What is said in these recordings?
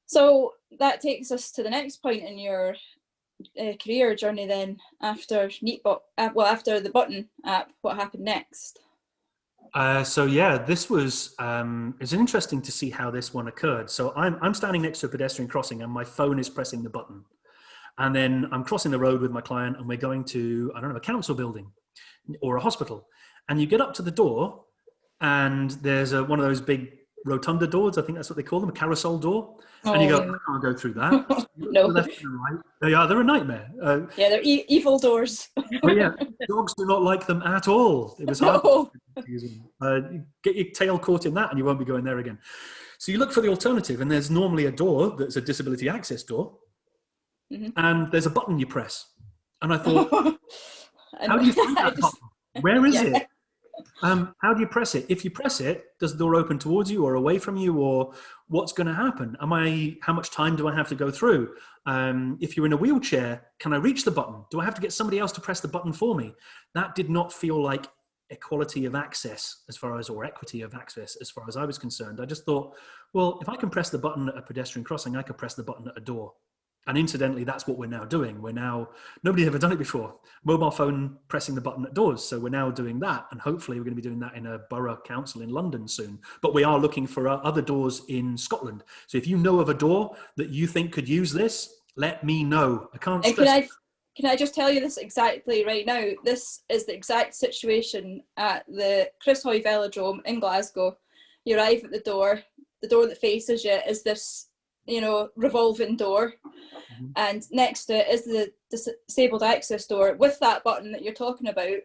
So that takes us to the next point in your career journey then, after Neatebox, after the button app. What happened next? So yeah, this was, it's interesting to see how this one occurred. So I'm standing next to a pedestrian crossing and my phone is pressing the button. And then I'm crossing the road with my client and we're going to, I don't know, a council building or a hospital. And you get up to the door and there's one of those big rotunda doors. I think that's what they call them, a carousel door. And you go, I can't go through that. So you look No. to the left and the right. They're a nightmare. Yeah, they're evil doors. Oh yeah, dogs do not like them at all. It was hard. No. Get your tail caught in that and you won't be going there again. So you look for the alternative and there's normally a door that's a disability access door. Mm-hmm. And there's a button you press. And I thought, how do you find that button? Where is it? How do you press it? If you press it, does the door open towards you or away from you, or what's going to happen? How much time do I have to go through? If you're in a wheelchair, can I reach the button? Do I have to get somebody else to press the button for me? That did not feel like equality of access or equity of access as far as I was concerned. I just thought, well, if I can press the button at a pedestrian crossing, I could press the button at a door. And incidentally, that's what we're now doing. Nobody's ever done it before. Mobile phone pressing the button at doors. So we're now doing that. And hopefully we're going to be doing that in a borough council in London soon. But we are looking for other doors in Scotland. So if you know of a door that you think could use this, let me know. I can't stress. Can I just tell you this exactly right now? This is the exact situation at the Chris Hoy Velodrome in Glasgow. You arrive at the door that faces you is this, revolving door. Mm-hmm. And next to it is the disabled access door with that button that you're talking about.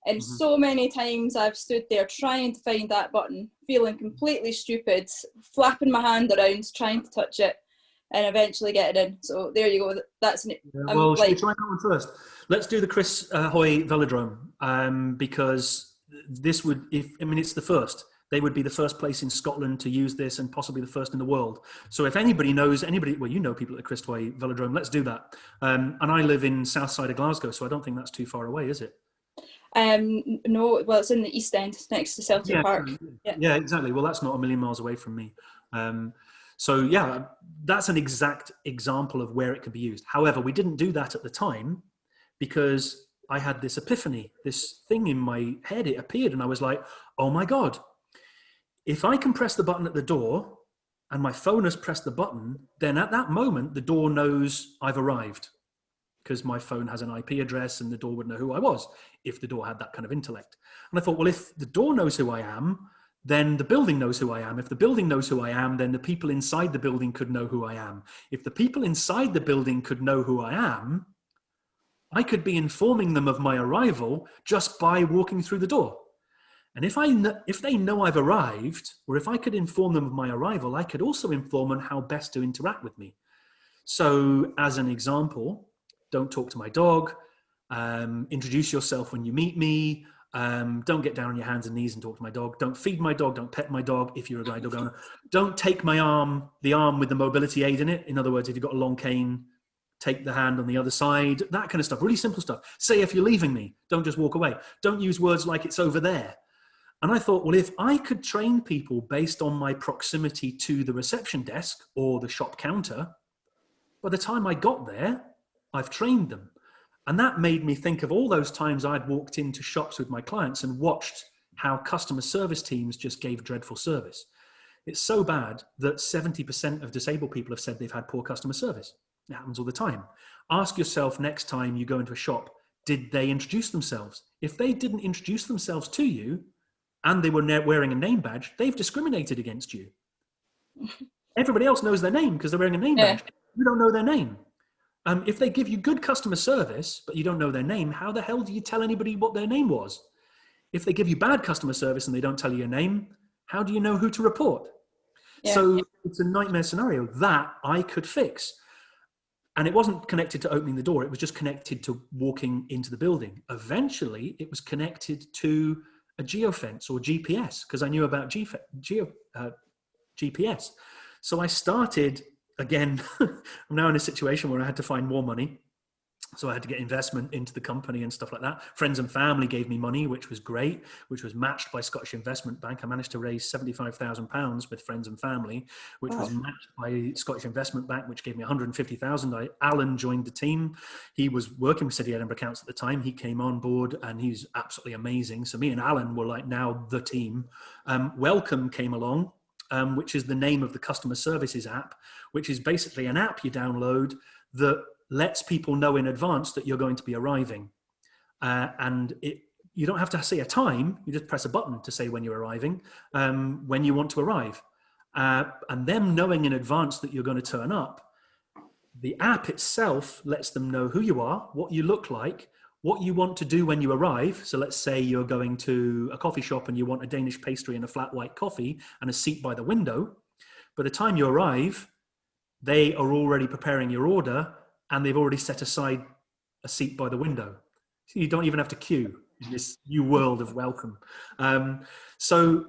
And mm-hmm. so many times I've stood there trying to find that button, feeling completely stupid, flapping my hand around, trying to touch it, and eventually get it in. So there you go. That's should we try that one first? Let's do the Chris Hoy Velodrome, because this would, it's the first. They would be the first place in Scotland to use this and possibly the first in the world. So if anybody knows well, you know people at the Chris Hoy Velodrome, let's do that. And I live in south side of Glasgow, so I don't think that's too far away, is it? No, well, it's in the East End next to Celtic Park. Yeah, exactly. Well, that's not a million miles away from me. So yeah, that's an exact example of where it could be used. However, we didn't do that at the time because I had this epiphany, this thing in my head, it appeared and I was like, oh my God, if I can press the button at the door and my phone has pressed the button, then at that moment, the door knows I've arrived because my phone has an IP address and the door would know who I was if the door had that kind of intellect. And I thought, well, if the door knows who I am, then the building knows who I am. If the building knows who I am, then the people inside the building could know who I am. If the people inside the building could know who I am, I could be informing them of my arrival just by walking through the door. And if they know I've arrived, or if I could inform them of my arrival, I could also inform them how best to interact with me. So as an example, don't talk to my dog, introduce yourself when you meet me, don't get down on your hands and knees and talk to my dog, don't feed my dog, don't pet my dog if you're a guide dog owner, don't take the arm with the mobility aid in it. In other words, if you've got a long cane, take the hand on the other side, that kind of stuff, really simple stuff. Say if you're leaving me, don't just walk away. Don't use words like it's over there. And I thought, well, if I could train people based on my proximity to the reception desk or the shop counter, by the time I got there, I've trained them. And that made me think of all those times I'd walked into shops with my clients and watched how customer service teams just gave dreadful service. It's so bad that 70% of disabled people have said they've had poor customer service. It happens all the time. Ask yourself next time you go into a shop, did they introduce themselves? If they didn't introduce themselves to you, and they were wearing a name badge, they've discriminated against you. Everybody else knows their name because they're wearing a name badge. You don't know their name. If they give you good customer service, but you don't know their name, how the hell do you tell anybody what their name was? If they give you bad customer service and they don't tell you your name, how do you know who to report? Yeah. So it's a nightmare scenario that I could fix. And it wasn't connected to opening the door. It was just connected to walking into the building. Eventually, it was connected to a geofence or GPS, because I knew about GPS. So I started, again, I'm now in a situation where I had to find more money. So I had to get investment into the company and stuff like that. Friends and family gave me money, which was great, which was matched by Scottish Investment Bank. I managed to raise £75,000 with friends and family, which was matched by Scottish Investment Bank, which gave me 150,000. Alan joined the team. He was working with City Edinburgh Council at the time. He came on board and he's absolutely amazing. So me and Alan were like now the team. Welcome came along, which is the name of the customer services app, which is basically an app you download that lets people know in advance that you're going to be arriving. You don't have to say a time, you just press a button to say when you're arriving, when you want to arrive. And them knowing in advance that you're going to turn up, the app itself lets them know who you are, what you look like, what you want to do when you arrive. So let's say you're going to a coffee shop and you want a Danish pastry and a flat white coffee and a seat by the window. By the time you arrive, they are already preparing your order and they've already set aside a seat by the window. So you don't even have to queue in this new world of welcome. So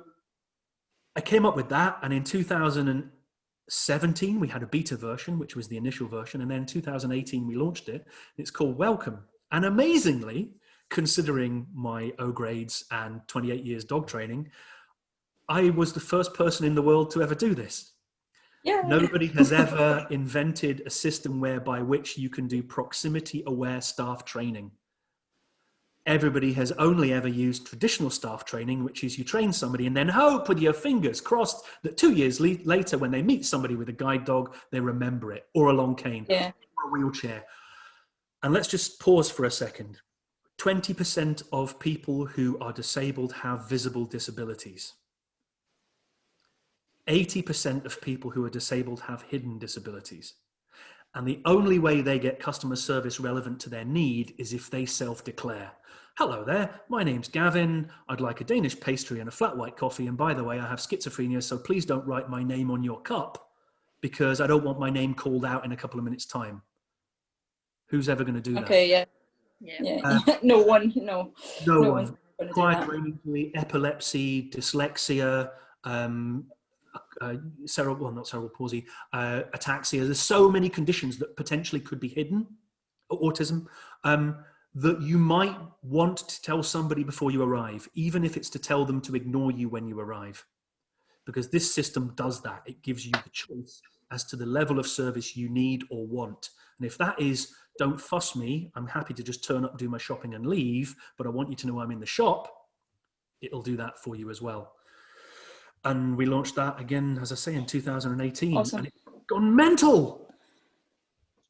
I came up with that, and in 2017 we had a beta version, which was the initial version, and then 2018 we launched it. It's called Welcome. And amazingly, considering my O grades and 28 years dog training, I was the first person in the world to ever do this. Yeah. Nobody has ever invented a system whereby which you can do proximity-aware staff training. Everybody has only ever used traditional staff training, which is you train somebody and then hope with your fingers crossed that 2 years later, when they meet somebody with a guide dog, they remember it, or a long cane, or a wheelchair. And let's just pause for a second. 20% of people who are disabled have visible disabilities. 80% of people who are disabled have hidden disabilities. And the only way they get customer service relevant to their need is if they self-declare. Hello there, my name's Gavin. I'd like a Danish pastry and a flat white coffee. And by the way, I have schizophrenia, so please don't write my name on your cup because I don't want my name called out in a couple of minutes' time. Who's ever going to do that? Okay, yeah. No one. One's going to do that. Brain injury, epilepsy, dyslexia, cerebral palsy, ataxia. There's so many conditions that potentially could be hidden, autism, that you might want to tell somebody before you arrive, even if it's to tell them to ignore you when you arrive. Because this system does that. It gives you the choice as to the level of service you need or want. And if that is, don't fuss me, I'm happy to just turn up, do my shopping and leave, but I want you to know I'm in the shop, it'll do that for you as well. And we launched that again, as I say, in 2018. Awesome. And it's gone mental.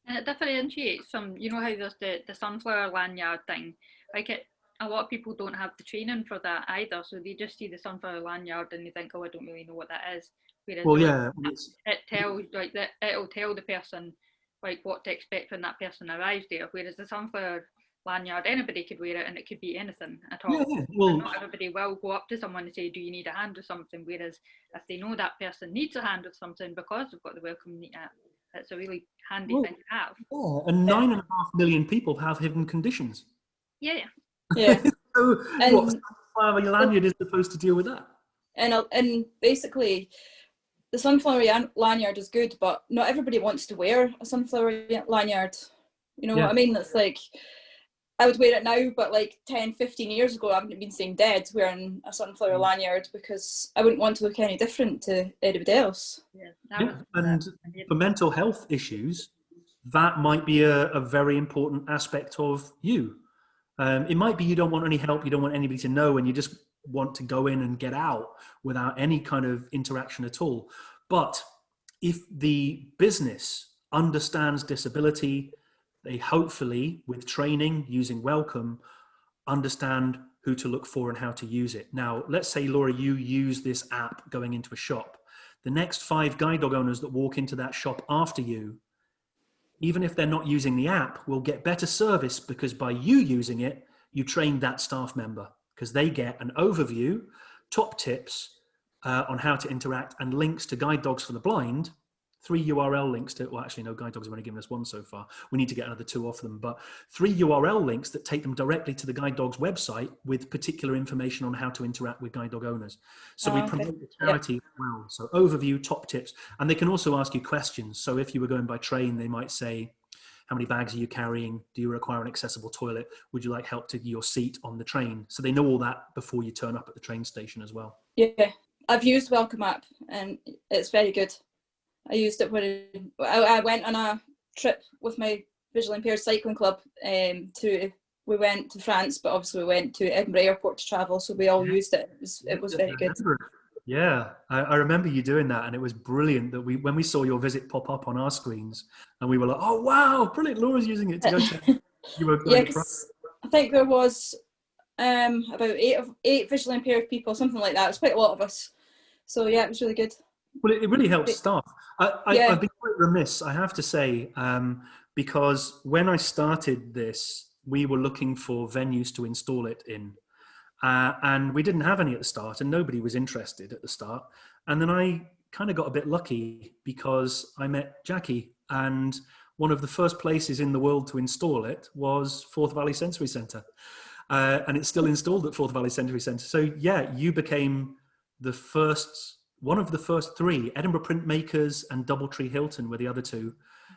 And it differentiates from, you know how there's the sunflower lanyard thing. Like a lot of people don't have the training for that either. So they just see the sunflower lanyard and they think, oh, I don't really know what that is. Whereas it tells, like, that it'll tell the person like what to expect when that person arrives there. Whereas the sunflower lanyard, anybody could wear it and it could be anything at all. Yeah, well, not everybody will go up to someone and say, do you need a hand or something? Whereas if they know that person needs a hand or something because they've got the Welcome Neate app, it's a really handy thing to have. Yeah, and 9.5 million people have hidden conditions. Yeah. So what sunflower lanyard is supposed to deal with that? And basically, the sunflower lanyard is good, but not everybody wants to wear a sunflower lanyard. You know what I mean? It's like, I would wear it now, but like 10, 15 years ago, I wouldn't have been seen dead wearing a sunflower lanyard because I wouldn't want to look any different to anybody else. And for mental health issues, that might be a very important aspect of you. It might be you don't want any help, you don't want anybody to know, and you just want to go in and get out without any kind of interaction at all. But if the business understands disability, they hopefully, with training, using Welcome, understand who to look for and how to use it. Now, let's say, Laura, you use this app going into a shop. The next 5 guide dog owners that walk into that shop after you, even if they're not using the app, will get better service because by you using it, you trained that staff member because they get an overview, top tips on how to interact and links to guide dogs for the blind. 3 URL links to, well, actually, no, Guide Dogs have only given us 1 so far. We need to get another 2 off them, but 3 URL links that take them directly to the Guide Dogs website with particular information on how to interact with guide dog owners. So we promote the charity as well. So overview, top tips, and they can also ask you questions. So if you were going by train, they might say, How many bags are you carrying? Do you require an accessible toilet? Would you like help to your seat on the train? So they know all that before you turn up at the train station as well. Yeah, I've used Welcome app and it's very good. I used it when I went on a trip with my visually impaired cycling club. We went to France, but obviously we went to Edinburgh Airport to travel, so we all used it. It was very good. Yeah, I remember you doing that, and it was brilliant that when we saw your visit pop up on our screens, and we were like, "Oh wow, brilliant! Laura's using it to go to." You were going to France. I think there was about eight visually impaired people, something like that. It was quite a lot of us. So yeah, it was really good. Well, it really helps staff. I've been quite remiss, I have to say, because when I started this, we were looking for venues to install it in. And we didn't have any at the start, and nobody was interested at the start. And then I kind of got a bit lucky because I met Jackie, and one of the first places in the world to install it was Forth Valley Sensory Centre. And it's still installed at Forth Valley Sensory Centre. So yeah, you became one of the first three. Edinburgh Printmakers and Doubletree Hilton were the other two.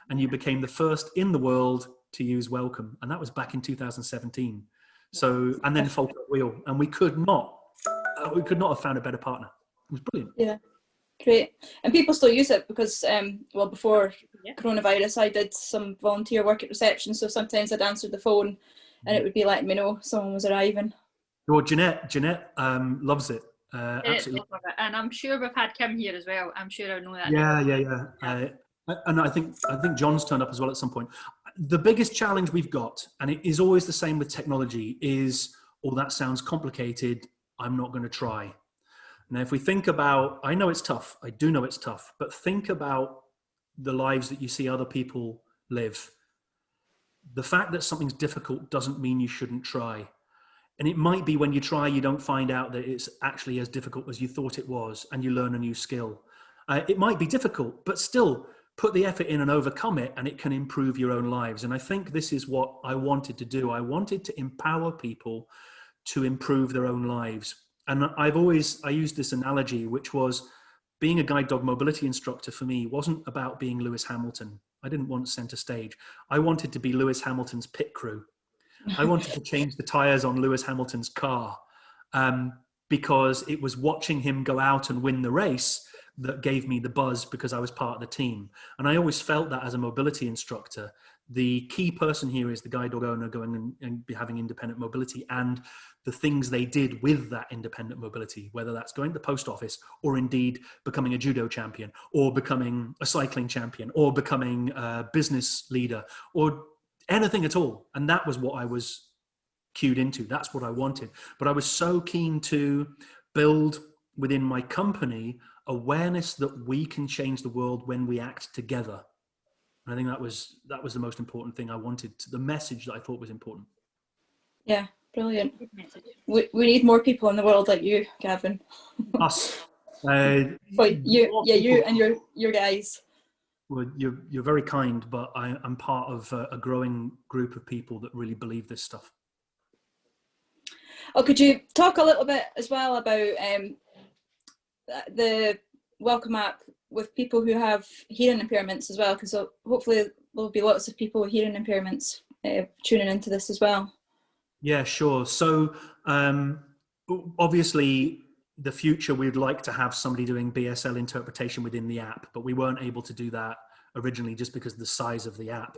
And you became the first in the world to use Welcome. And that was back in 2017. So, and then Falter Wheel. And we could not have found a better partner. It was brilliant. Yeah, great. And people still use it because, before coronavirus, I did some volunteer work at reception. So sometimes I'd answer the phone and it would be letting me know someone was arriving. Well, Jeanette loves it. Absolutely. And I'm sure we've had Kim here as well. I'm sure I know that. Yeah. And I think John's turned up as well at some point. The biggest challenge we've got, and it is always the same with technology, is, oh, that sounds complicated, I'm not going to try. Now, if we think about, I know it's tough, I do know it's tough, but think about the lives that you see other people live. The fact that something's difficult doesn't mean you shouldn't try. And it might be when you try, you don't find out that it's actually as difficult as you thought it was, and you learn a new skill. It might be difficult, but still put the effort in and overcome it, and it can improve your own lives. And I think this is what I wanted to do. I wanted to empower people to improve their own lives. And I used this analogy, which was being a guide dog mobility instructor for me wasn't about being Lewis Hamilton. I didn't want center stage. I wanted to be Lewis Hamilton's pit crew. I wanted to change the tires on Lewis Hamilton's car because it was watching him go out and win the race that gave me the buzz, because I was part of the team. And I always felt that as a mobility instructor, the key person here is the guide dog owner going and having independent mobility, and the things they did with that independent mobility, whether that's going to the post office or indeed becoming a judo champion or becoming a cycling champion or becoming a business leader or anything at all. And that was what I was cued into. That's what I wanted. But I was so keen to build within my company awareness that we can change the world when we act together. And I think that was the most important thing I wanted, the message that I thought was important. Yeah, brilliant. We need more people in the world like you, Gavin. Us. You and your guys. Well, you're very kind, but I'm part of a growing group of people that really believe this stuff. Oh, could you talk a little bit as well about the Welcome app with people who have hearing impairments as well? Because hopefully there'll be lots of people with hearing impairments tuning into this as well. Yeah, sure. So obviously, the future, we'd like to have somebody doing BSL interpretation within the app, but we weren't able to do that originally just because of the size of the app.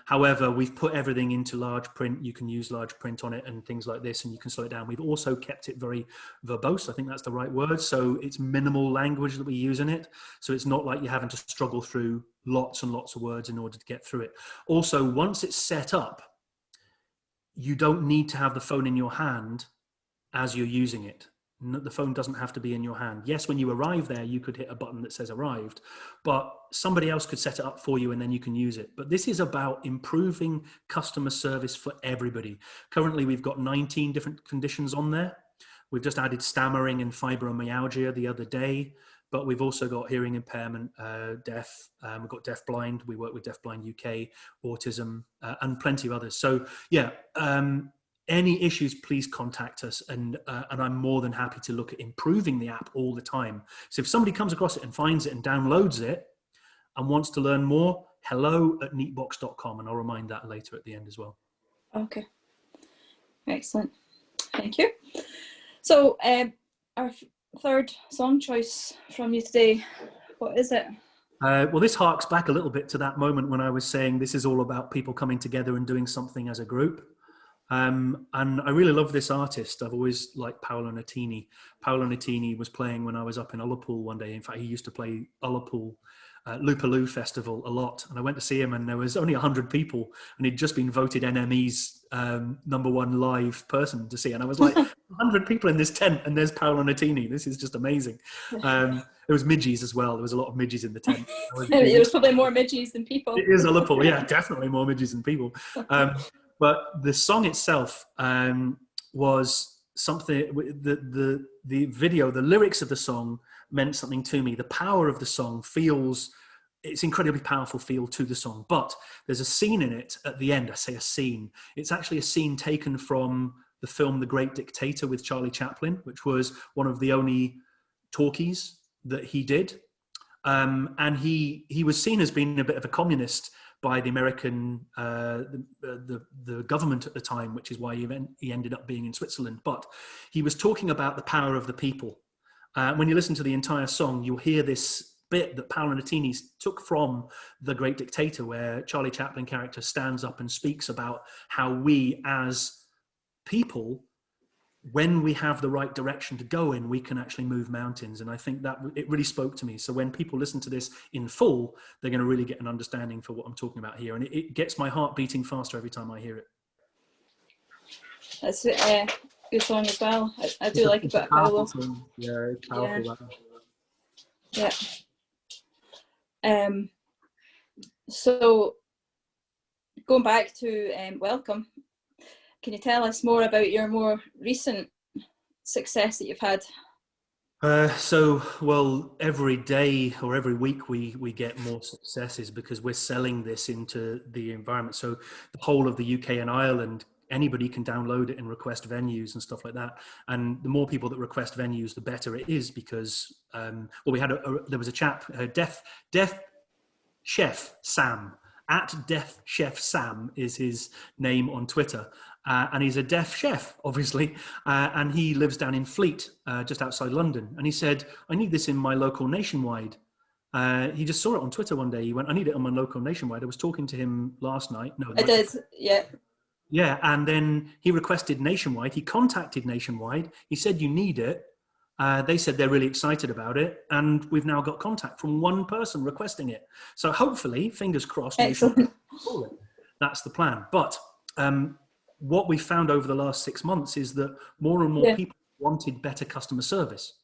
However, we've put everything into large print. You can use large print on it and things like this, and you can slow it down. We've also kept it very verbose. I think that's the right word. So it's minimal language that we use in it. So it's not like you're having to struggle through lots and lots of words in order to get through it. Also, once it's set up, you don't need to have the phone in your hand as you're using it. The phone doesn't have to be in your hand. Yes, when you arrive there, you could hit a button that says arrived, but somebody else could set it up for you and then you can use it. But this is about improving customer service for everybody. Currently, we've got 19 different conditions on there. We've just added stammering and fibromyalgia the other day, but we've also got hearing impairment, deaf, we've got deafblind. We work with Deafblind UK, autism, and plenty of others. So yeah, any issues, please contact us, and I'm more than happy to look at improving the app all the time. So if somebody comes across it and finds it and downloads it and wants to learn more, hello@neatebox.com, and I'll remind that later at the end as well. Okay, excellent. Thank you. So our third song choice from you today, what is it? Well, this harks back a little bit to that moment when I was saying this is all about people coming together and doing something as a group. And I really love this artist. I've always liked Paolo Nutini. Paolo Nutini was playing when I was up in Ullapool one day. In fact, he used to play Ullapool Loopaloo Festival a lot. And I went to see him, and there was only 100 people, and he'd just been voted NME's #1 live person to see. And I was like, 100 people in this tent, and there's Paolo Nutini. This is just amazing. There was midgies as well. There was a lot of midgies in the tent. There was probably more midgies than people. It is Ullapool, yeah, definitely more midgies than people. But the song itself was something. The video, the lyrics of the song meant something to me. The power of the song it's incredibly powerful feel to the song. But there's a scene in it at the end. I say a scene. It's actually a scene taken from the film The Great Dictator with Charlie Chaplin, which was one of the only talkies that he did. And he was seen as being a bit of a communist by the American, the government at the time, which is why he ended up being in Switzerland. But he was talking about the power of the people. When you listen to the entire song, you'll hear this bit that Paolo Nutini took from The Great Dictator, where Charlie Chaplin character stands up and speaks about how we as people, when we have the right direction to go in, we can actually move mountains. And I think that it really spoke to me. So when people listen to this in full, they're going to really get an understanding for what I'm talking about here. And it gets my heart beating faster every time I hear it. That's a good song as well. I do like a bit of Paolo. Yeah, it's powerful. Yeah. So going back to Welcome, can you tell us more about your more recent success that you've had? Well, every day or every week we get more successes because we're selling this into the environment. So the whole of the UK and Ireland, anybody can download it and request venues and stuff like that. And the more people that request venues, the better it is because, there was a chap, Deaf Chef Sam, @Deaf Chef Sam is his name on Twitter. And he's a deaf chef, obviously, and he lives down in Fleet, just outside London. And he said, I need this in my local Nationwide. He just saw it on Twitter one day. He went, I need it on my local Nationwide. I was talking to him last night. I did, yeah. Yeah, and then he requested Nationwide. He contacted Nationwide. He said, you need it. They said they're really excited about it. And we've now got contact from one person requesting it. So hopefully, fingers crossed, Nationwide will call it. That's the plan. But what we found over the last 6 months is that more and more people wanted better customer service.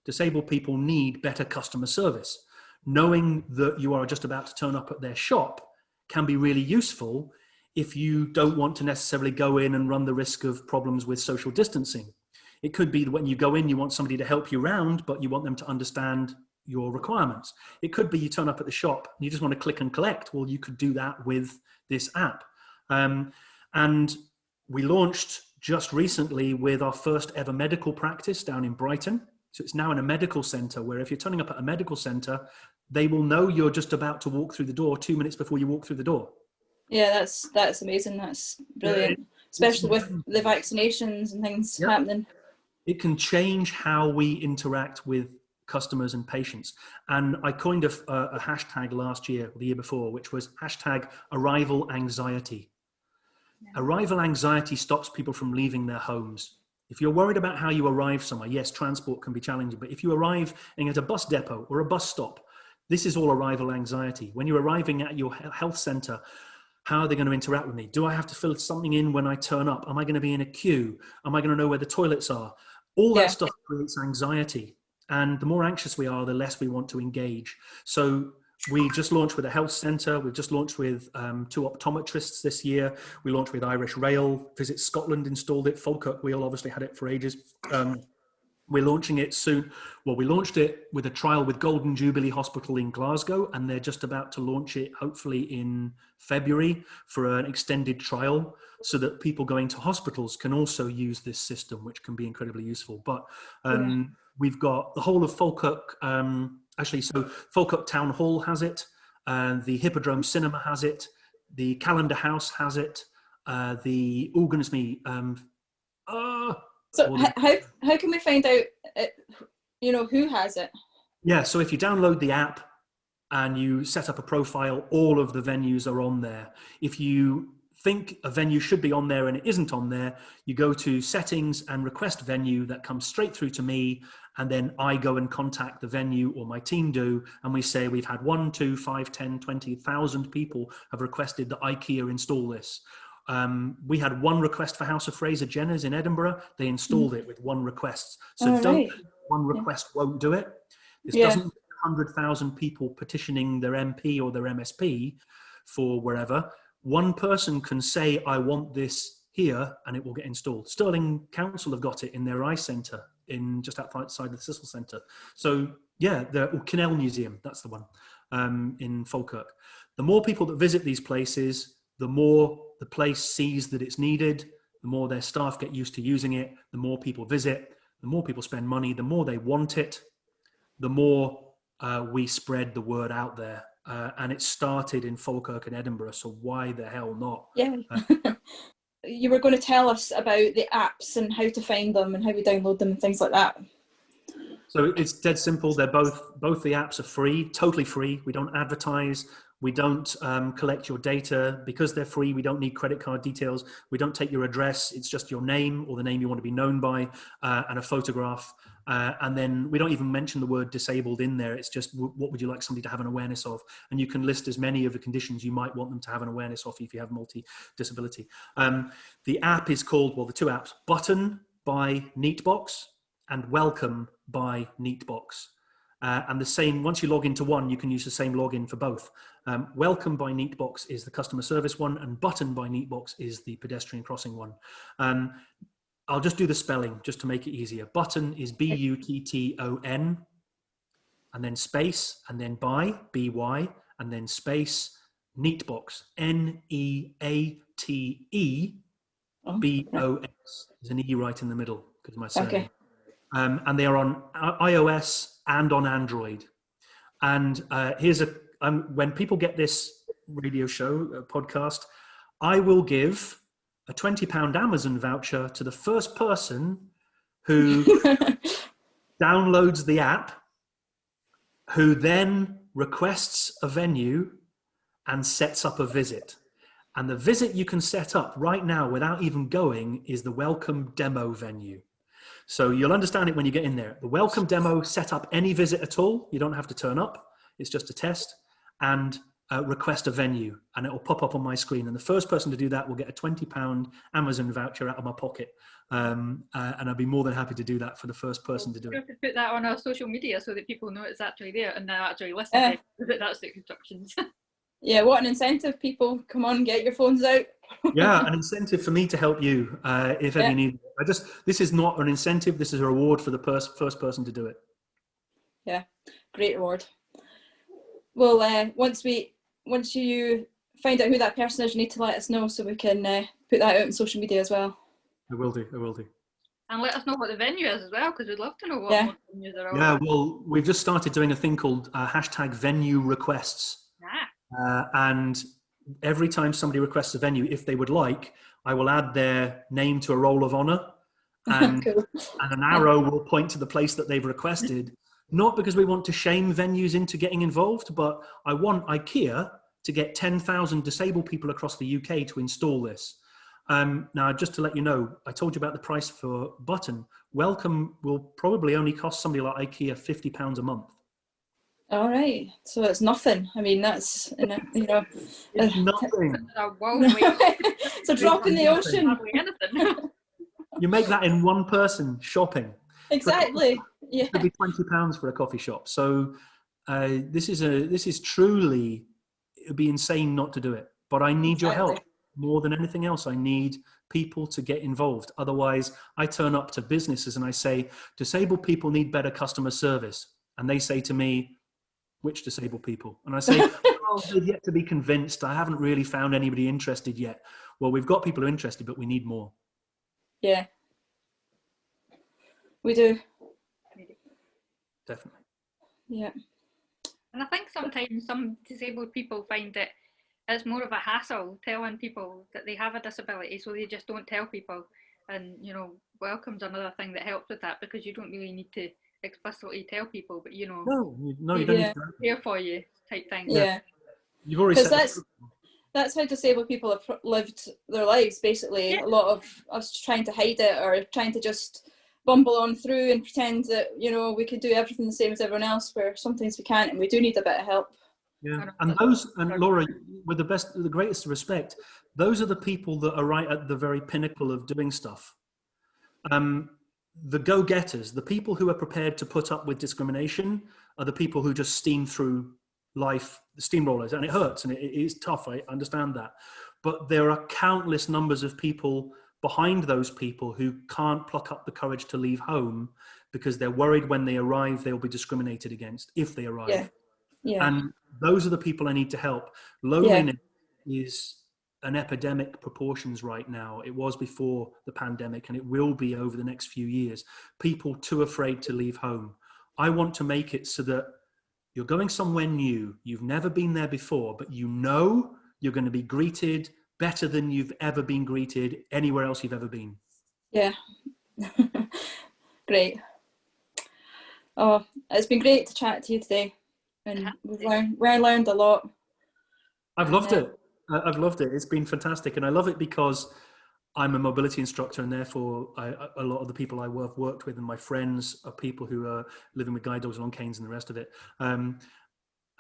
Disabled people need better customer service. Knowing that you are just about to turn up at their shop can be really useful if you don't want to necessarily go in and run the risk of problems with social distancing. It could be that when you go in, you want somebody to help you around, but you want them to understand your requirements. It could be you turn up at the shop and you just want to click and collect. Well, you could do that with this app. And we launched just recently with our first ever medical practice down in Brighton. So it's now in a medical centre where if you're turning up at a medical centre, they will know you're just about to walk through the door 2 minutes before you walk through the door. Yeah, that's amazing. That's brilliant, especially with the vaccinations and things happening. It can change how we interact with customers and patients. And I coined a hashtag last year, the year before, which was #arrival anxiety. Arrival anxiety stops people from leaving their homes. If you're worried about how you arrive somewhere, yes, transport can be challenging, but if you arrive at a bus depot or a bus stop, this is all arrival anxiety. When you're arriving at your health centre, how are they going to interact with me? Do I have to fill something in when I turn up? Am I going to be in a queue? Am I going to know where the toilets are? All that stuff creates anxiety. And the more anxious we are, the less we want to engage. So we just launched with a health centre. We've just launched with 2 optometrists this year. We launched with Irish Rail. Visit Scotland installed it. Falkirk Wheel obviously had it for ages. We're launching it soon. Well, we launched it with a trial with Golden Jubilee Hospital in Glasgow, and they're just about to launch it hopefully in February for an extended trial so that people going to hospitals can also use this system, which can be incredibly useful. But we've got the whole of Falkirk, so Falkirk Town Hall has it. The Hippodrome Cinema has it. The Calendar House has it. The goodness me. So how can we find out, who has it? Yeah, so if you download the app and you set up a profile, all of the venues are on there. If you think a venue should be on there and it isn't on there, you go to settings and request venue. That comes straight through to me, and then I go and contact the venue, or my team do, and we say we've had 1, 2, 5, 10, 20,000 people have requested that IKEA install this. We had one request for House of Fraser Jenner's in Edinburgh. They installed it with one request. So one request won't do it. This doesn't mean 100,000 people petitioning their MP or their MSP for wherever. One person can say, I want this here, and it will get installed. Stirling Council have got it in their eye centre, in just outside the Cecil Centre. So yeah, the Kinnell Museum, that's the one, in Falkirk. The more people that visit these places, the more the place sees that it's needed, the more their staff get used to using it, the more people visit, the more people spend money, the more they want it, the more we spread the word out there. And it started in Falkirk and Edinburgh, so why the hell not? Yeah. You were going to tell us about the apps and how to find them and how we download them and things like that. So it's dead simple. They're both the apps are free, totally free. We don't advertise. We don't collect your data. Because they're free, we don't need credit card details. We don't take your address. It's just your name or the name you want to be known by, and a photograph. And then we don't even mention the word disabled in there. It's just what would you like somebody to have an awareness of? And you can list as many of the conditions you might want them to have an awareness of if you have multi-disability. The app is called, well, the two apps, Button by Neatebox and Welcome by Neatebox. And the same, once you log into one, you can use the same login for both. Welcome by Neatebox is the customer service one, and Button by Neatebox is the pedestrian crossing one. I'll just do the spelling just to make it easier. Button is Button, and then space, and then by, by, and then space, Neatebox, Neatebos. There's an E right in the middle because of my surname. Okay. And they are on iOS and on Android. And here's when people get this radio show, podcast, I will give a £20 Amazon voucher to the first person who downloads the app, who then requests a venue and sets up a visit. And the visit you can set up right now without even going is the Welcome Demo venue. So you'll understand it when you get in there. The Welcome Demo, set up any visit at all. You don't have to turn up. It's just a test. And request a venue, and it will pop up on my screen. And the first person to do that will get a £20 Amazon voucher out of my pocket. And I'd be more than happy to do that for the first person to do it. We have to put that on our social media so that people know it's actually there and they'll actually listen to it. That's the instructions. Yeah, what an incentive, people. Come on, get your phones out. Yeah, an incentive for me to help you if ever you need it. This is not an incentive, this is a reward for the first person to do it. Yeah, great reward. Well, once you find out who that person is, you need to let us know so we can put that out on social media as well. I will do. And let us know what the venue is as well, because we'd love to know what venues are. Yeah, well, we've just started doing a thing called hashtag venue requests. And every time somebody requests a venue, if they would like, I will add their name to a roll of honour, and, cool. And an arrow will point to the place that they've requested. Not because we want to shame venues into getting involved, but I want IKEA to get 10,000 disabled people across the UK to install this. Now, just to let you know, I told you about the price for Button. Welcome will probably only cost somebody like IKEA £50 a month. All right, so it's nothing. I mean, that's it's nothing. It's a drop in the ocean. You make that in one person shopping. Exactly. Yeah. It could be £20 for a coffee shop. So this is truly, it would be insane not to do it. But I need your help more than anything else. I need people to get involved. Otherwise, I turn up to businesses and I say, disabled people need better customer service. And they say to me, which disabled people? And I say, oh, they've yet to be convinced. I haven't really found anybody interested yet. Well, we've got people who are interested, but we need more. Yeah. We do. Definitely. Yeah. And I think sometimes some disabled people find that it's more of a hassle telling people that they have a disability, so they just don't tell people. And you know, welcome's another thing that helps with that, because you don't really need to explicitly tell people, but you know, No, you don't need to. here for you type thing. Yeah, You've already because said that's how disabled people have lived their lives, basically. Yeah. A lot of us trying to hide it, or trying to just bumble on through and pretend that, you know, we could do everything the same as everyone else, where sometimes we can't, and we do need a bit of help. Yeah, and Laura, with the greatest respect, those are the people that are right at the very pinnacle of doing stuff. The go-getters, the people who are prepared to put up with discrimination, are the people who just steam through life, steamrollers, and it hurts and it is tough. I understand that, but there are countless numbers of people behind those people who can't pluck up the courage to leave home because they're worried when they arrive they'll be discriminated against if they arrive. Yeah. And those are the people I need to help. Loneliness is an epidemic proportions right now. It was before the pandemic, and it will be over the next few years. People too afraid to leave home. I want to make it so that you're going somewhere new. You've never been there before, but you know you're going to be greeted better than you've ever been greeted anywhere else you've ever been. Yeah. Great. Oh, it's been great to chat to you today, and we learned a lot. I've loved it. I've loved it. It's been fantastic, and I love it because I'm a mobility instructor, and therefore a lot of the people I worked with and my friends are people who are living with guide dogs and on canes and the rest of it.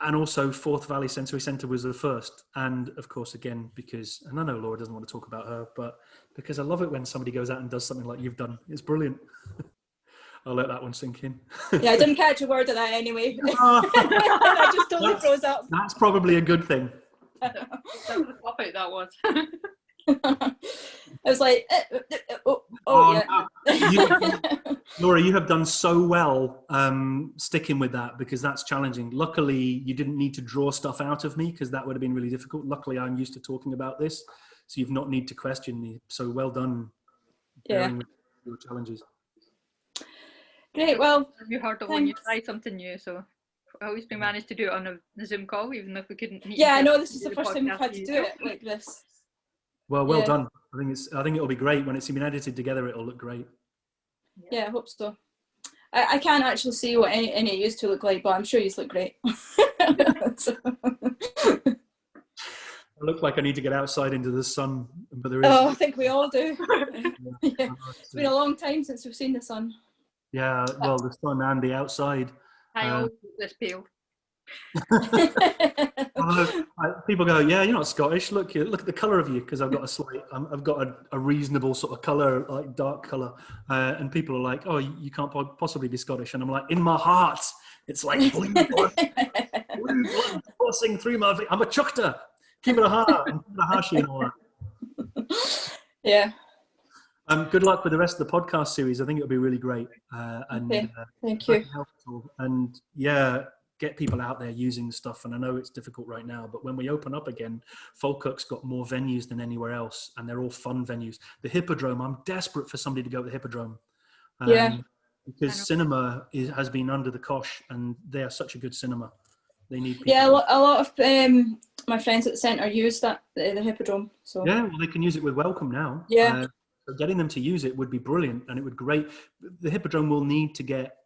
And also Forth Valley Sensory Centre was the first. And of course, again, because, and I know Laura doesn't want to talk about her, but because I love it when somebody goes out and does something like you've done. It's brilliant. I'll let that one sink in. Yeah, I didn't catch a word of that anyway. I just totally froze up. That's probably a good thing. That was the topic, that was. I was like, yeah. Laura, you have done so well sticking with that, because that's challenging. Luckily, you didn't need to draw stuff out of me, because that would have been really difficult. Luckily, I'm used to talking about this, so you've not need to question me. So well done. Yeah. Your challenges. Great. Well, You heard of when you try something new, so at least we managed to do it on a Zoom call, even if we couldn't meet. Yeah, I know this is the first time we've had to do it like this. Well done. I think it'll be great when it's been edited together. It'll look great. Yeah, I hope so. I can't actually see what any of you used to look like, but I'm sure you look great. So. I look like I need to get outside into the sun, but there is. Oh, I think we all do. Yeah. It's been a long time since we've seen the sun. Yeah, well, the sun and the outside. I always look this pale. People go, yeah, you're not Scottish. Look at the colour of you, because I've got I've got a reasonable sort of colour, like dark colour, and people are like, oh, you can't possibly be Scottish, and I'm like, in my heart, it's like blue blood coursing through my veins. I'm a chuckter. Keep it a heart, and keep it a hashi and all that. Yeah. Good luck with the rest of the podcast series. I think it'll be really great. Thank you. Helpful. And yeah, get people out there using the stuff. And I know it's difficult right now, but when we open up again, Falkirk's got more venues than anywhere else, and they're all fun venues. The Hippodrome, I'm desperate for somebody to go to the Hippodrome. Because cinema has been under the cosh, and they are such a good cinema. They need people. Yeah, a lot of my friends at the centre use the Hippodrome. So yeah, well, they can use it with Welcome now. Yeah. So getting them to use it would be brilliant, and it would great. The Hippodrome will need to get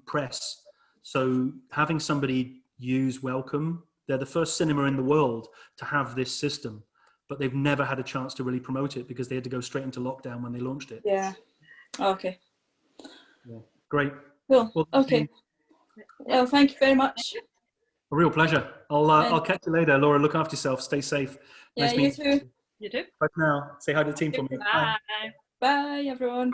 press. So having somebody use Welcome, they're the first cinema in the world to have this system, but they've never had a chance to really promote it because they had to go straight into lockdown when they launched it. Yeah. Okay. Yeah. Great. Cool. Well, okay. Well, thank you very much. A real pleasure. I'll catch you later, Laura. Look after yourself. Stay safe. Yeah, you too. You too. Bye for now. Say hi to the team for me. Bye. Bye, everyone.